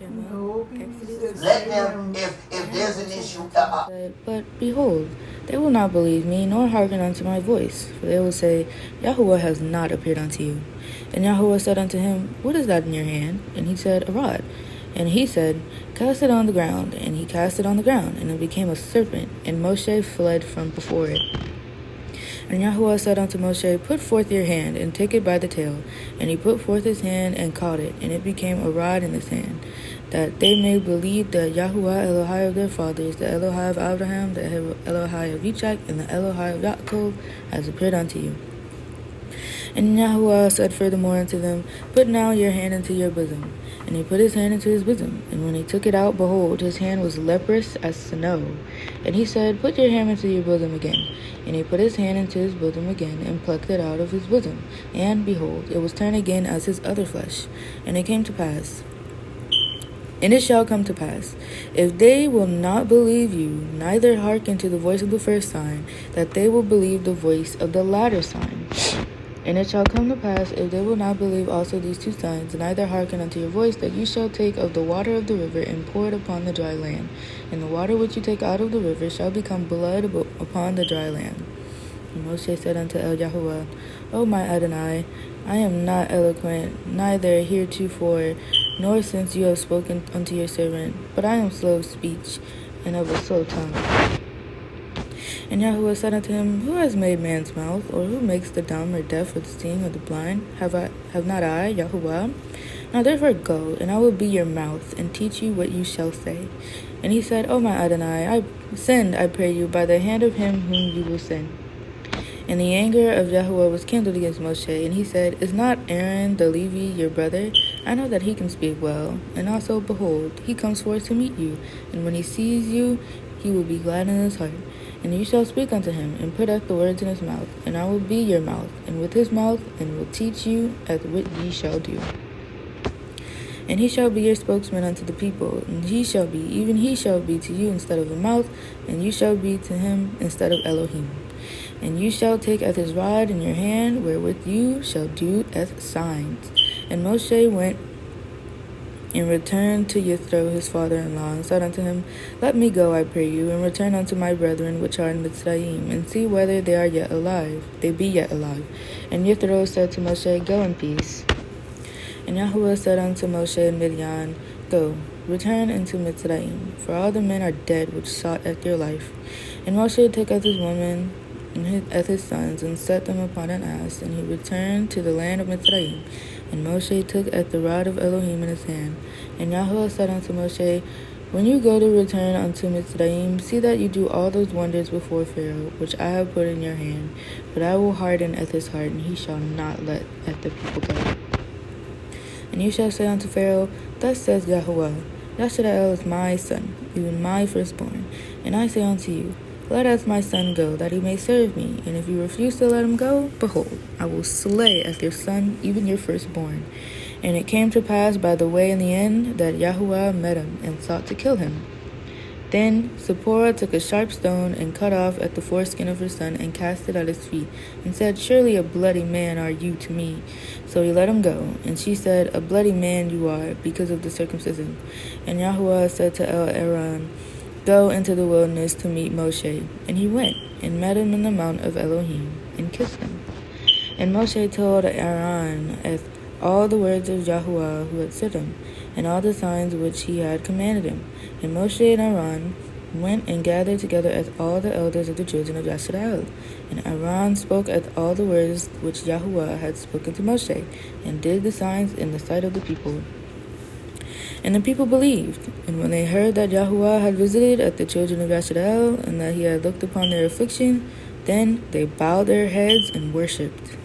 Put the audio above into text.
Shemoth, Exodus Let them, if there's an issue, said, but behold, they will not believe me, nor hearken unto my voice. For they will say, Yahuwah has not appeared unto you. And Yahuwah said unto him, What is that in your hand? And he said, A rod. And he said, Cast it on the ground. And he cast it on the ground, and it became a serpent. And Moshe fled from before it. And Yahuwah said unto Moshe, Put forth your hand, and take it by the tail. And he put forth his hand, and caught it, and it became a rod in his hand, that they may believe that Yahuwah Elohai of their fathers, the Elohai of Abraham, the Elohai of Isaac, and the Elohai of Yaakov, has appeared unto you. And Yahuwah said furthermore unto them, Put now your hand into your bosom. And he put his hand into his bosom. And when he took it out, behold, his hand was leprous as snow. And he said, Put your hand into your bosom again. And he put his hand into his bosom again, and plucked it out of his bosom. And, behold, it was turned again as his other flesh. And it came to pass, and it shall come to pass, if they will not believe you, neither hearken to the voice of the first sign, that they will believe the voice of the latter sign. And it shall come to pass, if they will not believe also these two signs, neither hearken unto your voice, that you shall take of the water of the river, and pour it upon the dry land. And the water which you take out of the river shall become blood upon the dry land. And Moshe said unto Yahuwah, O my Adonai, I am not eloquent, neither heretofore, nor since you have spoken unto your servant, but I am slow of speech, and of a slow tongue. And Yahuwah said unto him, Who has made man's mouth, or who makes the dumb, or deaf, or the seeing, or the blind? Have not I, Yahuwah? Now therefore go, and I will be your mouth, and teach you what you shall say. And he said, O my Adonai, I send, I pray you, by the hand of him whom you will send. And the anger of Yahuwah was kindled against Moshe, and he said, Is not Aaron the Levi your brother? I know that he can speak well. And also, behold, he comes forth to meet you, and when he sees you, he will be glad in his heart. And you shall speak unto him, and put out the words in his mouth, and I will be your mouth, and with his mouth, and will teach you as what ye shall do. And he shall be your spokesman unto the people, and he shall be, even he shall be to you instead of a mouth, and you shall be to him instead of Elohim. And you shall take as his rod in your hand, wherewith you shall do as signs. And Moshe went and returned to Yithro his father-in-law, and said unto him, Let me go, I pray you, and return unto my brethren which are in Mitzrayim, and see whether they are yet alive. They be yet alive. And Yithro said to Moshe, Go in peace. And Yahuwah said unto Moshe and Midian, Go, return into Mitzrayim, for all the men are dead which sought at your life. And Moshe took as his women and as his sons, and set them upon an ass, and he returned to the land of Mitzrayim. And Moshe took at the rod of Elohim in his hand. And Yahuwah said unto Moshe, When you go to return unto Mitzrayim, see that you do all those wonders before Pharaoh, which I have put in your hand. But I will harden at his heart, and he shall not let at the people go. And you shall say unto Pharaoh, Thus says Yahuwah, Yashara'el is my son, even my firstborn. And I say unto you, Let us my son go, that he may serve me. And if you refuse to let him go, behold, I will slay as your son, even your firstborn. And it came to pass by the way in the end, that Yahuwah met him, and sought to kill him. Then Zipporah took a sharp stone, and cut off at the foreskin of her son, and cast it at his feet, and said, Surely a bloody man are you to me. So he let him go. And she said, A bloody man you are, because of the circumcision. And Yahuwah said to Aaron, Go into the wilderness to meet Moshe. And he went, and met him in the mount of Elohim, and kissed him. And Moshe told Aaron as all the words of Yahuwah who had sent him, and all the signs which he had commanded him. And Moshe and Aaron went and gathered together as all the elders of the children of Yisrael. And Aaron spoke as all the words which Yahuwah had spoken to Moshe, and did the signs in the sight of the people. And the people believed. And when they heard that Yahuwah had visited at the children of Yisrael, and that he had looked upon their affliction, then they bowed their heads and worshipped.